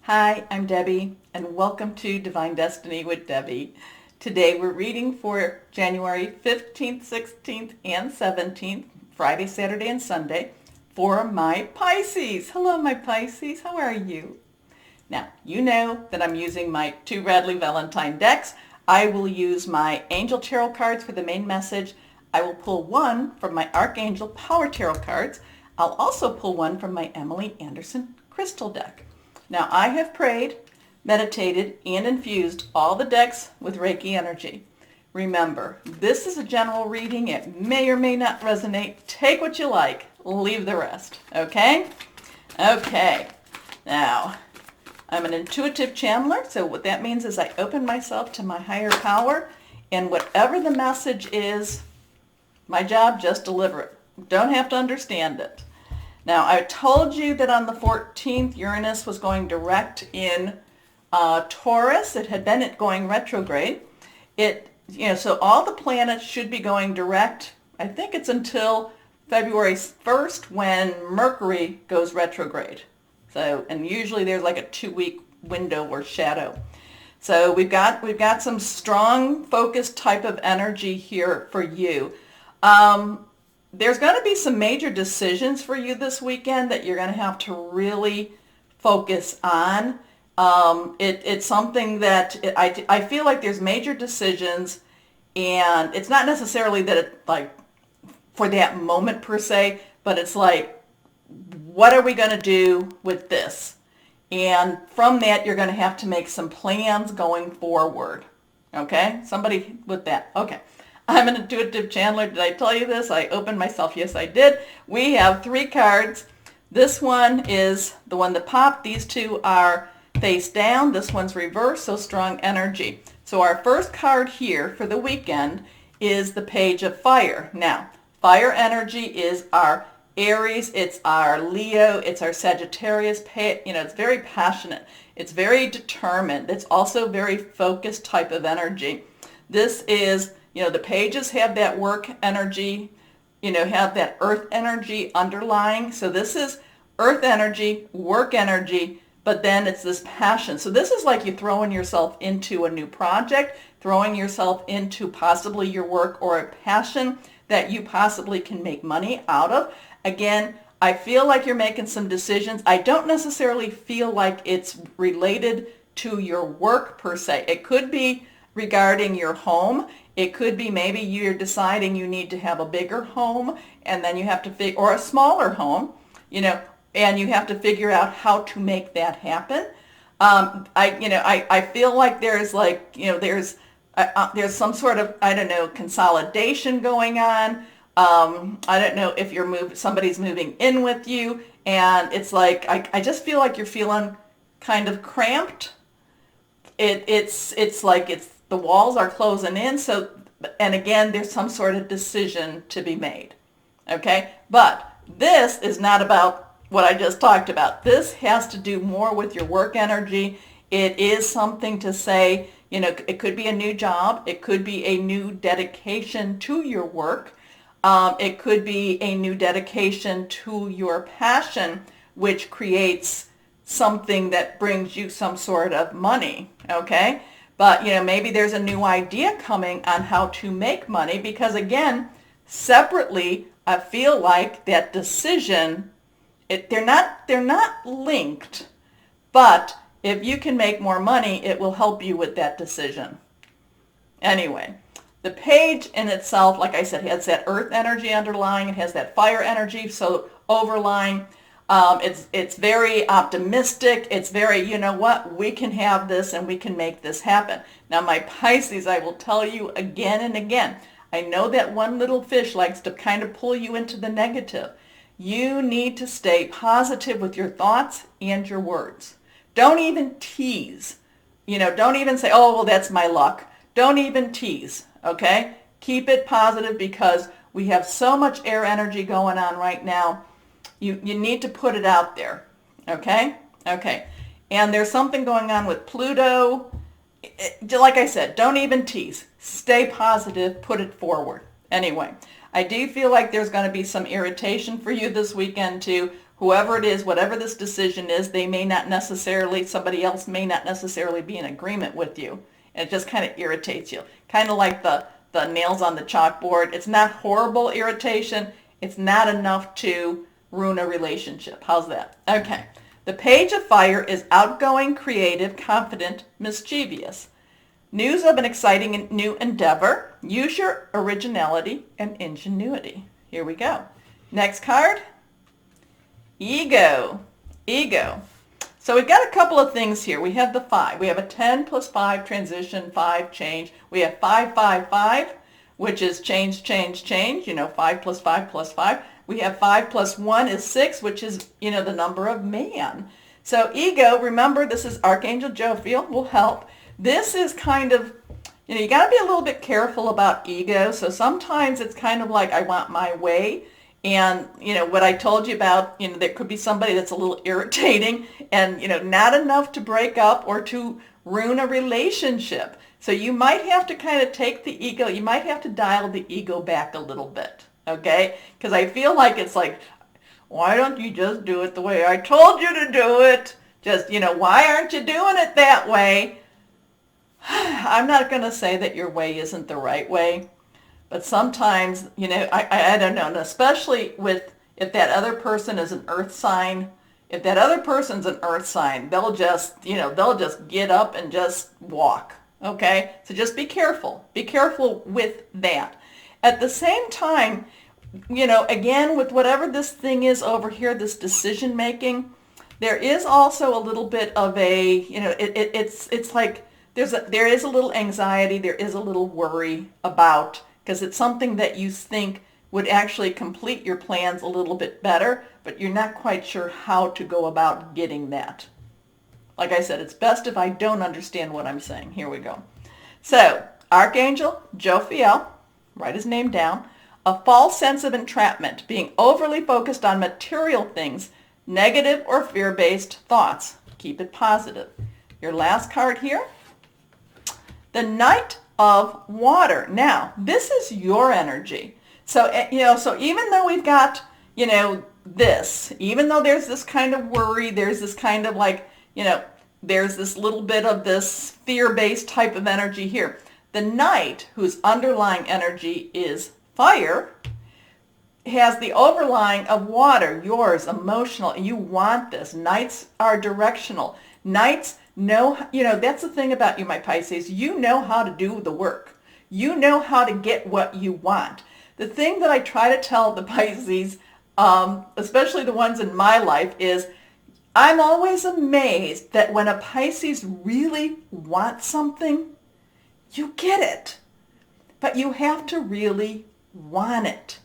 Hi, I'm Debbie, and welcome to Divine Destiny with Debbie. Today we're reading for January 15th, 16th, and 17th, Friday, Saturday, and Sunday, for my Pisces. Hello, my Pisces. How are you? Now, you know that I'm using my two Radley Valentine decks. I will use my Angel Tarot cards for the main message. I will pull one from my Archangel Power Tarot cards. I'll also pull one from my Emily Anderson Crystal deck. Now, I have prayed, meditated, and infused all the decks with Reiki energy. Remember, this is a general reading. It may or may not resonate. Take what you like. Leave the rest. Okay? Okay. Now, I'm an intuitive channeler, so what that means is I open myself to my higher power, and whatever the message is, my job, just deliver it. Don't have to understand it. Now, I told you that on the 14th, Uranus was going direct in Taurus. It had been going retrograde. So all the planets should be going direct. I think it's until February 1st when Mercury goes retrograde. So, and usually there's like a 2-week window or shadow. So we've got some strong, focused type of energy here for you. There's going to be some major decisions for you this weekend that you're going to have to really focus on. It's something that I feel like there's major decisions, and it's not necessarily that it like for that moment per se, but it's like, what are we going to do with this? And from that, you're going to have to make some plans going forward. Okay? Somebody with that. Okay. I'm an intuitive channeler. Did I tell you this? I opened myself. Yes, I did. We have 3 cards. This one is the one that popped. These 2 are face down. This one's reversed, so strong energy. So our first card here for the weekend is the Page of Fire. Now, fire energy is our Aries, it's our Leo, it's our Sagittarius. It's very passionate. It's very determined. It's also very focused type of energy. This is, the pages have that work energy, have that earth energy underlying. So this is earth energy, work energy, but then it's this passion. So this is like you throwing yourself into a new project, throwing yourself into possibly your work or a passion that you possibly can make money out of. Again, I feel like you're making some decisions. I don't necessarily feel like it's related to your work per se. It could be regarding your home. It could be maybe you're deciding you need to have a bigger home, and then you have to or a smaller home, and you have to figure out how to make that happen. I feel like there's there's some sort of, consolidation going on. I don't know if somebody's moving in with you, and it's like, I just feel like you're feeling kind of cramped. It's like the walls are closing in. So, and again, there's some sort of decision to be made. Okay. But this is not about what I just talked about. This has to do more with your work energy. It is something to say, it could be a new job. It could be a new dedication to your work. It could be a new dedication to your passion, which creates something that brings you some sort of money, okay? But, maybe there's a new idea coming on how to make money because, again, separately, I feel like that decision, they're not linked, but if you can make more money, it will help you with that decision. Anyway. The page in itself, like I said, has that earth energy underlying. It has that fire energy, so overlying. It's very optimistic. It's very, we can have this and we can make this happen. Now, my Pisces, I will tell you again and again, I know that one little fish likes to kind of pull you into the negative. You need to stay positive with your thoughts and your words. Don't even tease. Don't even say, oh, well, that's my luck. Don't even tease. Okay? Keep it positive because we have so much air energy going on right now. You need to put it out there. Okay? Okay. And there's something going on with Pluto. Like I said, don't even tease. Stay positive. Put it forward. Anyway, I do feel like there's going to be some irritation for you this weekend too. whoever it is, whatever this decision is, somebody else may not necessarily be in agreement with you. And it just kind of irritates you. Kind of like the nails on the chalkboard. It's not horrible irritation. It's not enough to ruin a relationship. How's that? Okay. The Page of Fire is outgoing, creative, confident, mischievous. News of an exciting and new endeavor. Use your originality and ingenuity. Here we go. Next card. Ego. Ego. So we've got a couple of things here. We have the 5. We have a 10 plus 5 transition, 5 change. We have 5, 5, 5, which is change, change, change. 5 plus 5 plus 5. We have 5 plus 1 is 6, which is, the number of man. So ego, remember, this is Archangel Jophiel, will help. This is kind of, you got to be a little bit careful about ego. So sometimes it's kind of like, I want my way. And, what I told you about, there could be somebody that's a little irritating and, not enough to break up or to ruin a relationship. So you might have to kind of take the ego, you might have to dial the ego back a little bit, okay? Because I feel like it's like, why don't you just do it the way I told you to do it? Just, why aren't you doing it that way? I'm not going to say that your way isn't the right way. But sometimes, I don't know, and especially if that other person is an earth sign, if that other person's an earth sign, they'll just get up and just walk, okay? So just be careful. Be careful with that. At the same time, again, with whatever this thing is over here, this decision making, there is also a little bit of a, it's like there is a little anxiety, there is a little worry about, because it's something that you think would actually complete your plans a little bit better, but you're not quite sure how to go about getting that. Like I said, it's best if I don't understand what I'm saying. Here we go. So, Archangel Jophiel, write his name down, a false sense of entrapment, being overly focused on material things, negative or fear-based thoughts. Keep it positive. Your last card here, the Knight of Water. Now, this is your energy. So, so even though we've got, this, even though there's this kind of worry, there's this kind of like, there's this little bit of this fear-based type of energy here. The Knight, whose underlying energy is fire, has the overlying of water, yours, emotional. You want this. Knights are directional. Knights know, that's the thing about you, my Pisces. You know how to do the work. You know how to get what you want. The thing that I try to tell the Pisces, especially the ones in my life, is I'm always amazed that when a Pisces really wants something, you get it. But you have to really want it.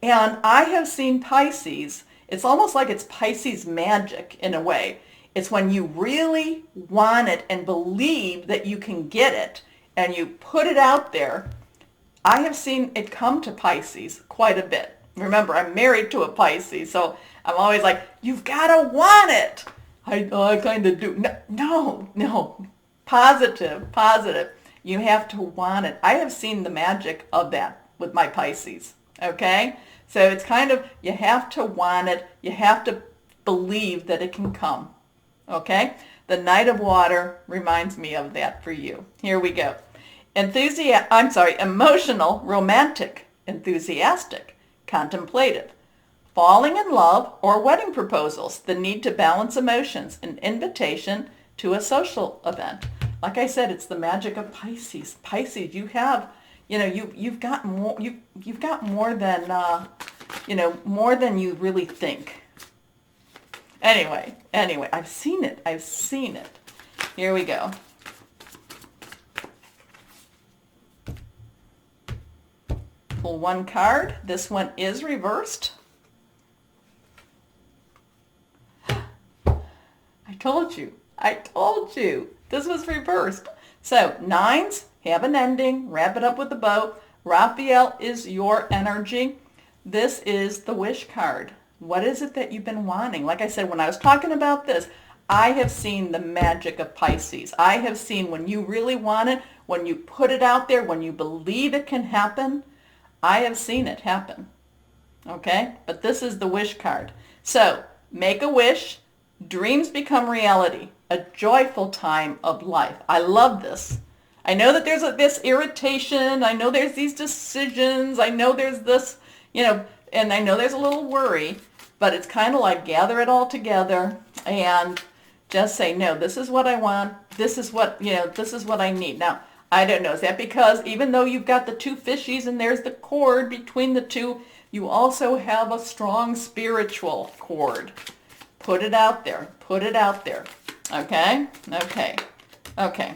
And I have seen Pisces, it's almost like it's Pisces magic in a way. It's when you really want it and believe that you can get it and you put it out there. I have seen it come to Pisces quite a bit. Remember, I'm married to a Pisces, so I'm always like, you've got to want it. I kind of do. No. Positive. You have to want it. I have seen the magic of that with my Pisces, okay? So it's kind of, you have to want it. You have to believe that it can come. Okay? The Knight of Water reminds me of that for you. Here we go. Emotional, romantic, enthusiastic, contemplative, falling in love or wedding proposals, the need to balance emotions, an invitation to a social event. Like I said, it's the magic of Pisces. Pisces, you have, you've got more, you've got more than, more than you really think. Anyway, I've seen it. Here we go. Pull one card. This one is reversed. I told you. This was reversed. So, 9s have an ending. Wrap it up with a bow. Raphael is your energy. This is the wish card. What is it that you've been wanting? Like I said, when I was talking about this, I have seen the magic of Pisces. I have seen when you really want it, when you put it out there, when you believe it can happen, I have seen it happen. Okay? But this is the wish card. So, make a wish, dreams become reality, a joyful time of life. I love this. I know that there's this irritation. I know there's these decisions. I know there's this, and I know there's a little worry, but it's kind of like gather it all together and just say, no, this is what I want. This is what, this is what I need. Now, I don't know. Is that because even though you've got the two fishies and there's the cord between the two, you also have a strong spiritual cord? Put it out there. Put it out there. Okay? Okay. Okay.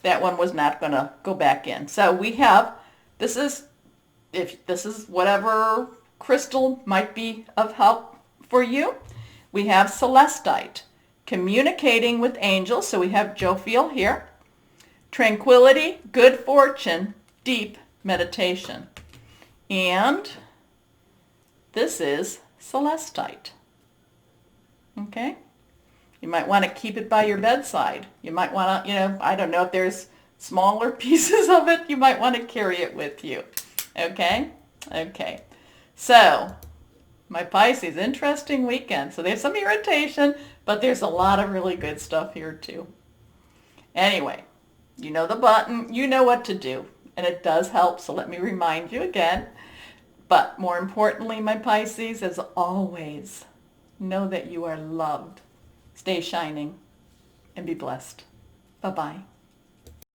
That one was not going to go back in. So we have, if this is whatever crystal might be of help for you. We have celestite, communicating with angels. So we have Jophiel here. Tranquility, good fortune, deep meditation. And this is celestite. Okay? You might want to keep it by your bedside. You might want to, I don't know if there's smaller pieces of it, you might want to carry it with you. Okay? Okay. So, my Pisces, interesting weekend. So there's some irritation, but there's a lot of really good stuff here too. Anyway, you know the button, you know what to do, and it does help, so let me remind you again. But more importantly, my Pisces, as always, know that you are loved. Stay shining and be blessed. Bye-bye.